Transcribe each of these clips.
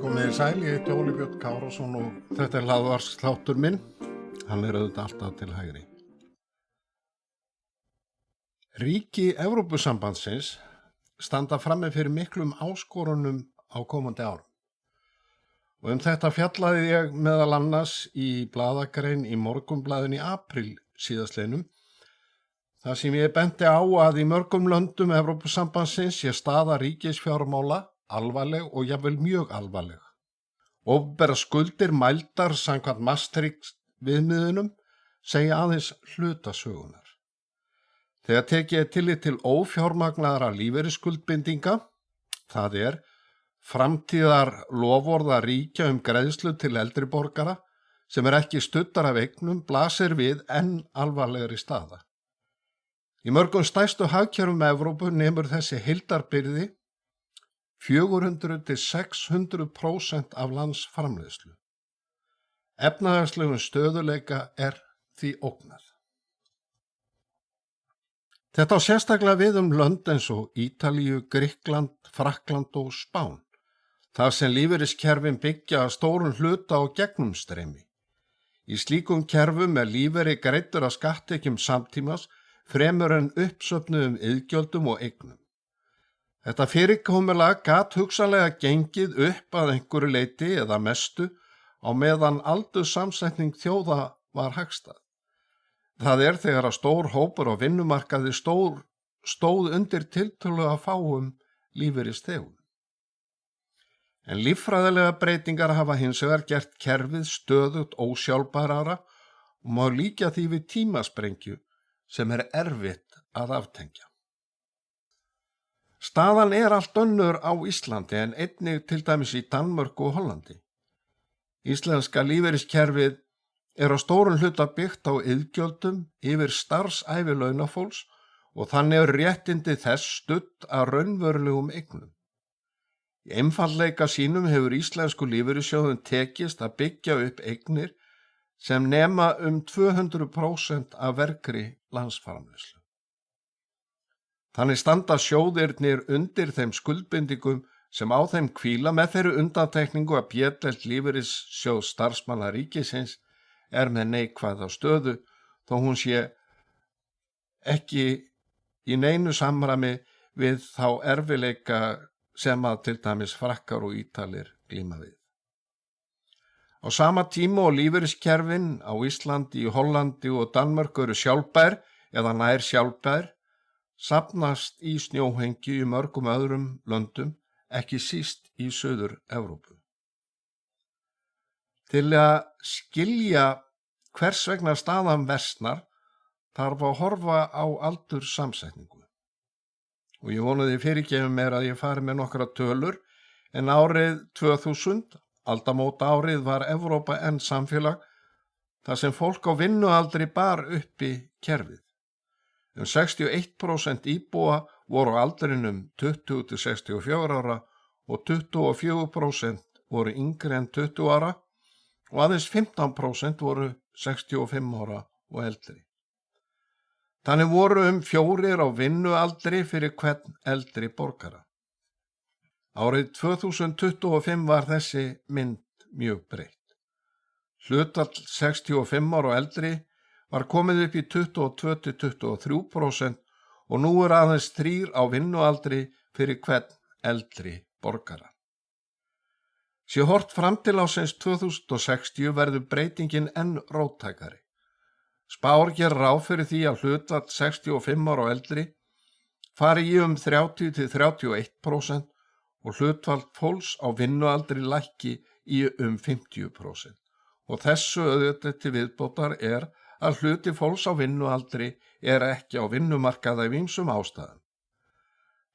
Komiði sæl, ég heiti Óli Björn Kárason og þetta er hlaðvarpsþáttur minn. Hann er auðvitað alltaf til hægri. Ríki Evrópusambandsins standa frammi fyrir miklum áskorunum á komandi árum. Og þetta fjallaði ég meðal annars í blaðagrein í Morgunblaðinu í apríl síðastliðnum. Það sem ég benti á að í mörgum löndum Evrópusambandsins sé staða ríkisfjármála alvarleg og jafnvel mjög alvarleg. Opinberar skuldir mældar samkvæmt Maastricht viðmiðunum segja aðeins hluta sögunar. Þegar tekið tillit til ófjármagnaðra lífeyrisskuldbindinga, það er framtíðar loforða ríkja greiðslu til eldri borgara sem ekki studdar af eignum, blasir við enn alvarlegri staða. Í mörgum stærstu hagkerfum Evrópu nemur þessi heildarbyrði 400 til 600% af landsframleiðslu. Efnahagslegum stöðuleika er því ógnað. Þetta á sérstaklega við lönd eins og Ítalíu, Grikkland, Frakkland og Spán, þar sem lífeyriskerfin byggja að stórum hluta á gegnumstreymi. Í slíkum kerfum er lífeyri greiddur af skatttekjum samtímas fremur en uppsöfnuðum iðgjöldum og eignum. Þetta fyrirkomulag gat hugsanlega gengið upp að einhverju leyti eða mestu á meðan aldurssamsetning þjóða var hagstæð. Það er þegar að stór hópur á vinnumarkaði stóð undir tiltölulega fáum lífeyrisþegum. En líffræðilega breytingar hafa hins vegar gert kerfið stöðugt ósjálfbærara og má líkja því við tímasprengju sem er erfitt að aftengja. Staðan er allt önnur á Íslandi en einnig til dæmis í Danmörku og Hollandi. Íslenska lífeyriskerfið er á stórun hluta byggt á iðgjöldum yfir starfsævi launafólks og þannig er réttindi þess studd að raunverulegum eignum. Í einfaldleika sínum hefur íslensku lífeyrissjóðum tekist að byggja upp eignir sem nema 200% af vergri landsframleiðslu. Þannig standa sjóðirnir undir þeim skuldbindingum sem á þeim hvíla með þeirri undantekningu að B-deild lífeyrissjóðs starfsmanna ríkisins er með neikvæða stöðu þó hún sé ekki í neinu samræmi við þá erfiðleika sem að til dæmis Frakkar og Ítalir glíma við. Á sama tíma og lífeyriskerfin á Íslandi, Hollandi og Danmörku eru sjálfbær eða nær sjálfbær, safnast í snjóhengju í mörgum öðrum löndum, ekki síst í Suður-Evrópu. Til að skilja hvers vegna staðan versnar þarf að horfa á aldurssamsetningu. Og ég vonaði fyrirgefum mér að ég fari með nokkra tölur, en árið 2000, aldamóta árið, var Evrópa enn samfélag þar sem fólk á vinnualdri bar uppi kerfið. 61% íbúa voru á aldrinum 20 til 64 ára og 24% voru yngri en 20 ára og aðeins 15% voru 65 ára og eldri. Þannig voru 4 á vinnualdri fyrir hvern eldri borgara. Árið 2025 var þessi mynd mjög breytt. Hlutfall 65 ára og eldri var komið upp í 22 til 23% og nú aðeins 3 á vinnualdri fyrir hvern eldri borgara. Sé horft fram til ársins 2060 verður breytingin enn róttækari. Spár gera ráð fyrir því að hlutfall 65 ára og eldri fari í 30 til 31% og hlutfall fólks á vinnualdri lækki í 50%. Og þessu auðvitað til viðbótar er að hluti fólks á vinnualdri er ekki á vinnumarkaði af ýmsum ástæðum.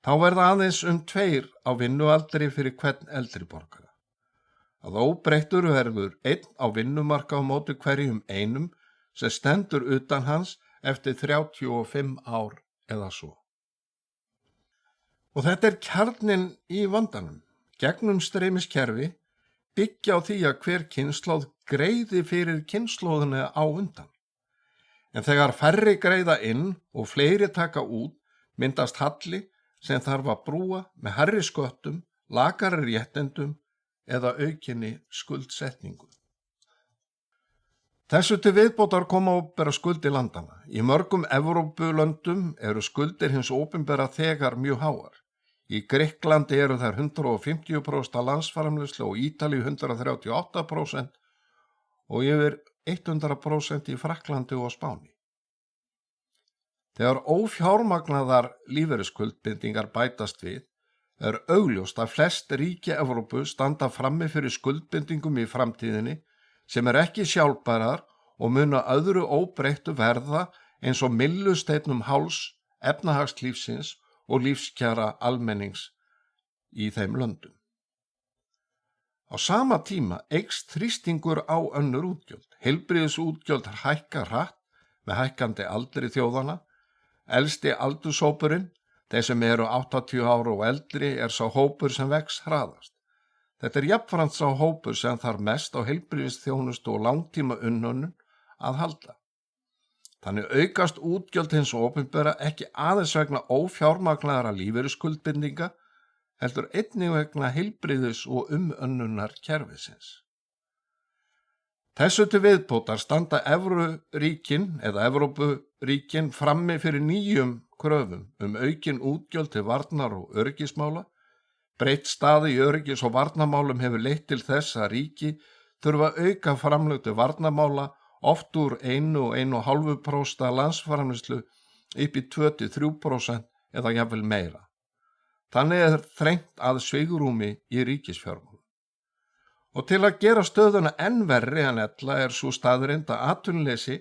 Þá verða aðeins 2 á vinnualdri fyrir hvern eldri borgara. Að óbreyttur verður 1 á vinnumarkaði á móti hverjum einum sem stendur utan hans eftir 35 ár eða svo. Og þetta er kjarninn í vandanum. Gegnumstreymiskerfi byggja á því að hver kynslóð greiði fyrir kynslóðinni á undan. En þegar færri greiða inn og fleiri taka út, myndast halli sem þarf að brúa með hærri sköttum, lakari réttindum eða aukinni skuldsetningu. Þessu til viðbótar koma opinbera skuldir landanna. Í mörgum Evrópulöndum eru skuldir hins opinbera þegar mjög háar. Í Grikklandi eru þær 150% af landsframleiðslu og Ítalíu 138% og yfir 100% í Frakklandi og Spáni. Þegar ófjármagnaðar lífeyrisskuldbindingar bætast við, er augljóst að flest ríki Evrópu standa frammi fyrir skuldbindingum í framtíðinni sem er ekki sjálfbærar og munu öðru óbreyttu verða eins og myllusteinnum háls efnahagslífsins og lífskjara almennings í þeim löndum. Á sama tíma eykst þrýstingur á önnur útgjöld. Heilbrigðisútgjöld hækka hratt með hækkandi aldri þjóðanna. Elsti aldurshópurinn, þeir sem eru 80 ára og eldri, er sá hópur sem vex hraðast. Þetta er jafnframt sá hópur sem þarf mest á heilbrigðisþjónustu og langtíma umönnun að halda. Þannig aukast útgjöld hins opinbera ekki aðeins vegna ófjármagnaðra lífeyrisskuldbindinga, heldur einnig vegna heilbrigðis- og umönnunar kerfisins. Þessu til viðbótar standa Evruríkin eða Evrópuríkin frammi fyrir nýjum kröfum aukin útgjöld til varnar- og öryggismála. Breytt staða í öryggis- og varnarmálum hefur leitt til þess að ríki þurfa að auka framlög til varnarmála oft úr 1,5% af landsframleiðslu upp í 2-3% eða jafnvel meira. Þannig er þrengt að svigrúmi í ríkisfjármálum. Og til að gera stöðuna enn verri en ella er sú staðreynd að atvinnuleysi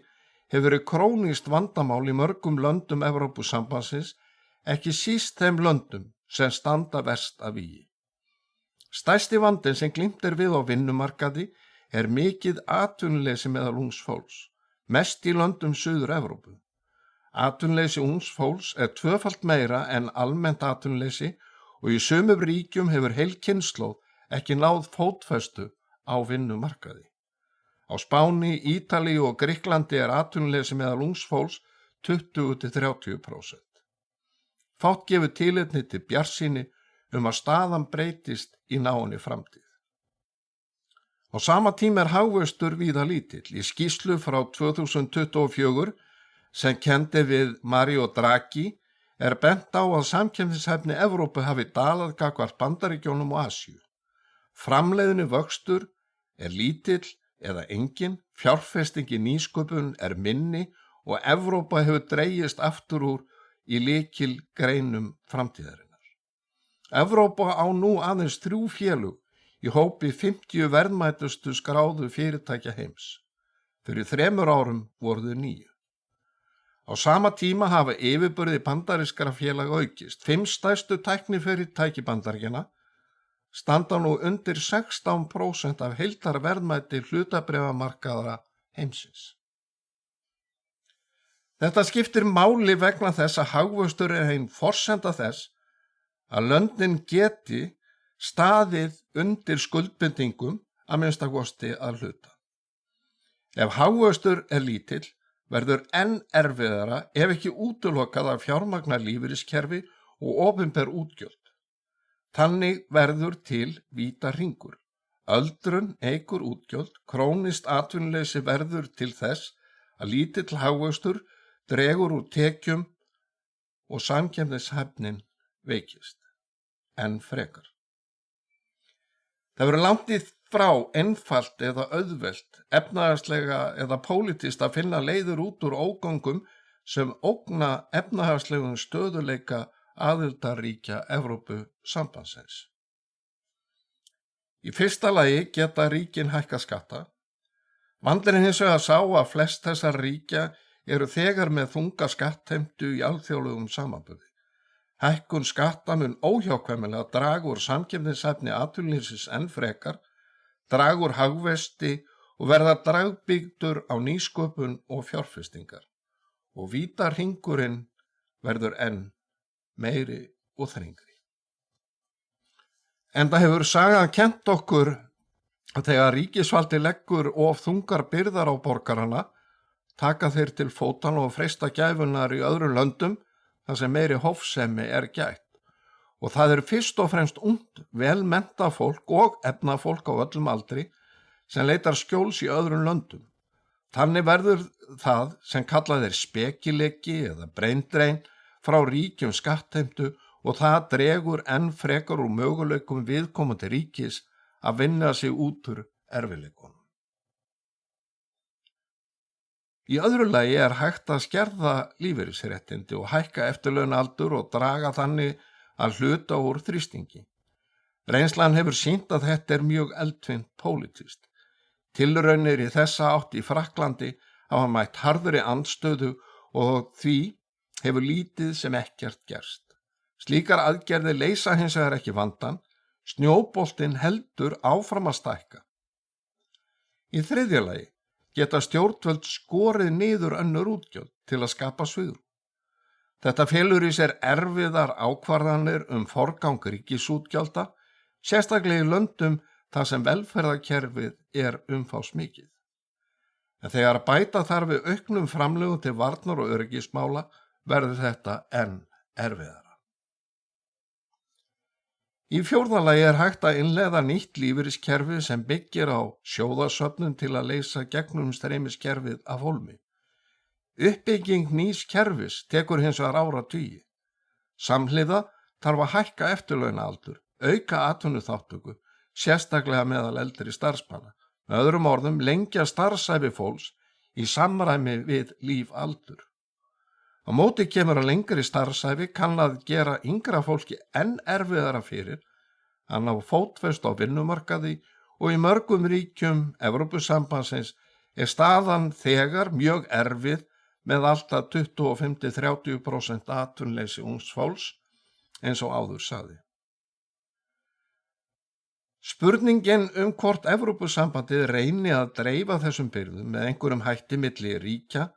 hefur verið krónískt vandamál í mörgum löndum Evrópusambandsins, ekki síst þeim löndum sem standa verst að vígi. Stærsti vandinn sem glímt er við á vinnumarkaði er mikið atvinnuleysi meðal ungs fólks, mest í löndum Suður-Evrópu. Atvinnuleysi ungs fólks er tvöfalt meira en almennt atvinnuleysi og í sumum ríkjum hefur heil kynslóð ekki náð fótfestu á vinnumarkaði. Á Spáni, Ítalíu og Grikklandi er atvinnuleysi meðal ungs fólks 20-30%. Fátt gefur tilefni til bjartsýni að staðan breytist í náinni framtíð. Á sama tíma er hagvöxtur víða lítill. Í skýrslu frá 2024 sem kenndi við Mario Draghi er bent á að samkeppnishæfni Evrópu hafi dalað gagnvart Bandaríkjunum og Asíu. Framleiðni vöxtur er lítill eða engin, fjárfesting í nýsköpun er minni og Evrópa hefur dregist aftur úr í lykil greinum framtíðarinnar. Evrópa á nú aðeins 3 félög í hópi 50 verðmætustu skráðu fyrirtækja heims. Fyrir 3 árum voru þau 9. Á sama tíma hafa yfirburði bandarískra félaga aukist. 5 stærstu tæknifyrirtæki Bandaríkjanna standa nú undir 16% af heildarverðmæti hlutabréfamarkaðra heimsins. Þetta skiptir máli vegna þess að hagvöxtur er ein forsenda þess að löndin geti staðið undir skuldbindingum að minnsta kosti að hluta. Ef hagvöxtur er lítill verður enn erfiðara ef ekki útilokað að fjármagna lífeyriskerfi og opinber útgjöld. Þannig verður til vítahringur. Öldrun eykur útgjöld, krónískt atvinnuleysi verður til þess að lítill hagvöxtur dregur úr tekjum og samkeppnishæfnin veikist enn frekar. Það verður langt í frá einfalt eða auðvelt, efnahagslega eða pólitískt að finna leiðir út úr ógöngum sem ógna efnahagslegum stöðuleika aðildarríkja Evrópusambandsins. Í fyrsta lagi geta ríkin hækkað skatta. Vandinn hins vegar sá að flest þessar ríkja eru þegar með þunga skattheimtu í alþjóðlegum samanburði. Hækkun skatta mun óhjákvæmilega draga úr samkeppnishæfni atvinnulífsins enn frekar, draga úr hagvexti og verða dragbyggður á nýsköpun og fjárfestingar. og vítarhringurinn verður enn meiri og þrengri. Enda hefur sagan kennt okkur að þegar ríkisvaldi leggur of þungar byrðar á borgarana, taka þeir til fótanna og freista gæfunnar í öðrum löndum þar sem meiri hófsemi gætt. Og það er fyrst og fremst ungt, vel menntað fólk og efnafólk á öllum aldri sem leitar skjóls í öðrum löndum. Þannig verður það sem kallað spekilegi eða braindrein frá ríkjum skattheimtu og það dregur enn frekar úr möguleikum viðkomandi ríkis að vinna sig út úr erfiðleikunum. Í öðru lagi hægt að skerða lífeyrisréttindi og hækka eftirlaunaaldur og draga þannig að hluta úr þrýstingi. Reynslan hefur sýnt að þetta mjög eldfimt pólitískt. Tilraunir í þessa átt í Frakklandi hafa mætt harðri andstöðu og því hefur lítið sem ekkert gerst. Slíkar aðgerðir leysa hins vegar ekki vandann, snjóboltinn heldur áfram að stækka. Í þriðja lagi geta stjórnvöld skorið niður önnur útgjöld til að skapa svigrúm. Þetta felur í sér erfiðar ákvarðanir forgang ríkisútgjalda, sérstaklega í löndum þar sem velferðarkerfið umfangsmikið. En þegar bæta þarf við auknum framlögum til varnar og öryggismála verður þetta enn erfiðara. Í fjórða lagi hægt að innleiða nýtt lífeyriskerfi sem byggir á sjóðasöfnun til að leysa gegnumstreymiskerfið af hólmi. Uppbygging nýs kerfis tekur hins vegar áratugi. Samhliða þarf að hækka eftirlaunaaldur, auka atvinnuþátttöku, sérstaklega meðal eldri starfsmanna. Með öðrum orðum lengja starfsævi fólks í samræmi við lífaldur. Á móti kemur að lengri starfsævi kann að gera yngra fólki enn erfiðara fyrir að ná fótfestu á vinnumarkaði og í mörgum ríkjum Evrópusambandsins staðan þegar mjög erfið með alltaf 25–30% atvinnuleysi ungs fólks eins og áður sagði. Spurningin hvort Evrópusambandið reyni að dreifa þessum byrðum með einhverjum hætti milli ríkja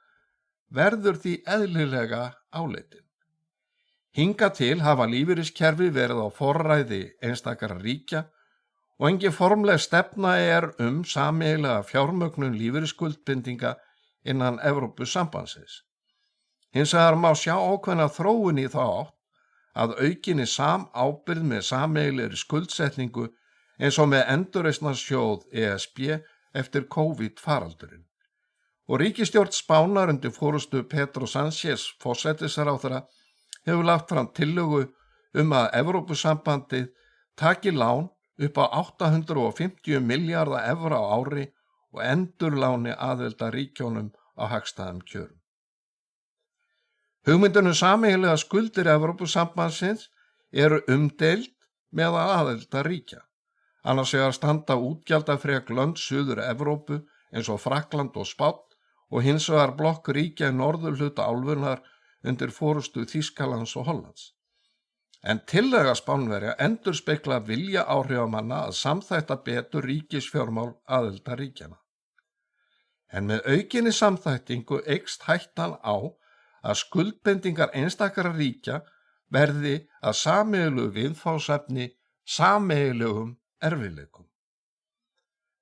verður því eðlilega áleitin. Hingað til hafa lífeyriskerfi verið á forræði einstakra ríkja og engin formleg stefna sameiginlega fjármögnun lífeyrisskuldbindinga innan Evrópusambandsins. Hins vegar má sjá ákveðna þróun í þá átt að aukinni samábyrgð með sameiginlegri skuldsetningu eins og með endurreisnarsjóð ESB eftir COVID-faraldurinn. Og ríkisstjórn Spánar undir forystu Pedro Sánchez forsætisráðherra hefur lagt fram tillögu að Evrópusambandið taki lán upp á 850 milljarða evra á ári og endurláni aðildarríkjunum á hagstæðum kjörum. Hugmyndin sameiginlega skuldir Evrópusambandsins umdeild meðal aðildarríkja. Annars vegar standa útgjaldafrek lönd Suður Evrópu eins og Frakkland og Spánn og hins vegar blokk ríkja í norðurhluta álfunnar undir forystu Þýskalands og Hollands. En tillaga Spánverja endurspeglar vilja áhrifamanna að samþætta betur ríkisfjármál aðildarríkjanna. En með aukinni samþættingu eykst hættan á að skuldbindingar einstakra ríkja verði að sameiginlegu viðfangsefni sameiginlegum erfiðleikum.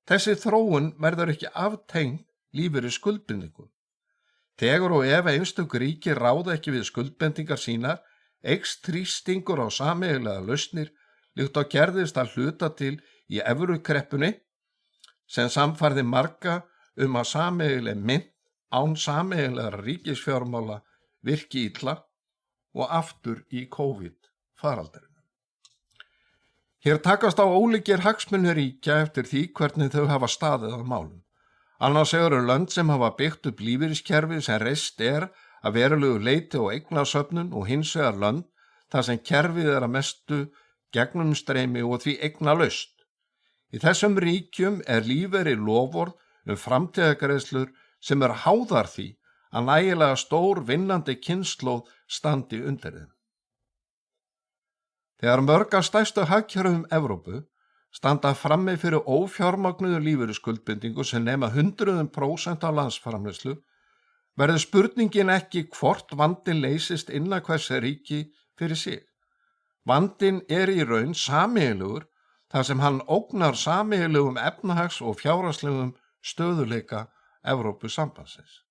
Þessi þróun verður ekki aftengd lífeyrisskuldbindingum. Þegar og ef einstök ríki ráða ekki við skuldbindingar sínar, eykst þrýstingur á sameiginlegar lausnir líkt og gerðist að hluta til í evrukreppunni sem samfærði marga að sameiginleg mynt án sameiginlegra ríkisfjármála virki illa og aftur í COVID-faraldurinn. Hér takast á ólíkir hagsmunir ríkja eftir því hvernig þau hafa staðið að málum. Annars eru lönd sem hafa byggt upp lífeyriskerfi sem reist að verulegu leyti og eignasöfnun og hins vegar lönd þar sem kerfið að mestu gegnumstreymi og því eignalaust. Í þessum ríkjum lífeyri loforð framtíðargreiðslur sem háðar því að nægilega stór vinnandi kynslóð standi undir þeim. Þegar mörg af stærstu hagkerfum Evrópu standa frammi fyrir ófjármagnuðu lífeyrisskuldbindingu sem nema 100% af landsframleiðslu, verður spurningin ekki hvort vandinn leysist innan hvers ríki fyrir sig. Vandinn í raun sameiginlegur þar sem hann ógnar sameiginlegum efnahags- og fjárhagslegum stöðuleika Evrópusambandsins.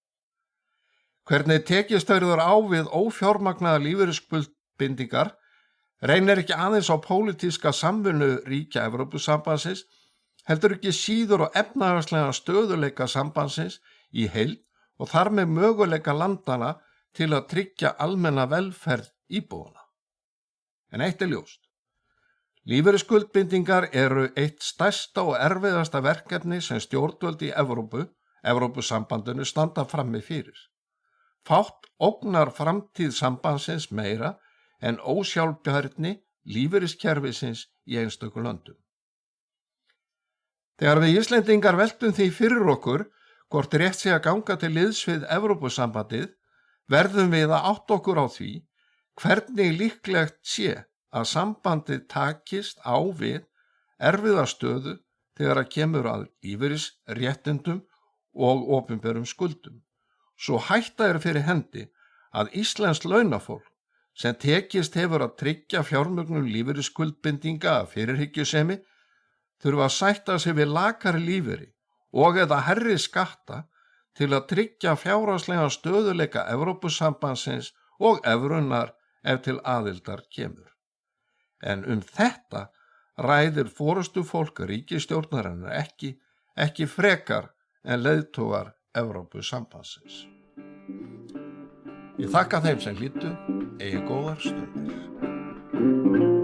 Hvernig tekist verður á við ófjármagnaðar lífeyrisskuldbindingar reynir ekki aðeins á pólitíska samvinnu ríkja Evrópusambandsins, heldur ekki síður á efnahagslega stöðuleika sambandsins í heild og þar með möguleika landana til að tryggja almenna velferð íbúanna. En eitt ljóst. Lífeyrisskuldbindingar eru eitt stærsta og erfiðasta verkefni sem stjórnvöld í Evrópusambandinu standa frammi fyrir. Fátt ógnar framtíð sambandsins meira en ósjálfbærni lífeyriskerfisins í einstöku löndum. Þegar við Íslendingar veltum því fyrir okkur hvort rétt sé að ganga til liðs við Evrópusambandið, verðum við að átta okkur á því hvernig líklegt sé að sambandið takist á við erfiða stöðu þegar að kemur að lífeyrisréttindum og opinberum skuldum. Svo hætta fyrir hendi að íslenskt launafólk sem tekist hefur að tryggja fjármögnun lífeyrisskuldbindinga af fyrirhyggjusemi þurfa að sætta sig við lakari lífeyri og eða hærri skatta til að tryggja fjárhagslegan stöðuleika Evrópusambandsins og evrunnar ef til aðildar kemur. En þetta ræðir forystufólk ríkisstjórnarinnar ekki frekar en leiðtogar Evrópusambandsins. Ég þakka þeim sem hlýddu, eigi góðar stundir.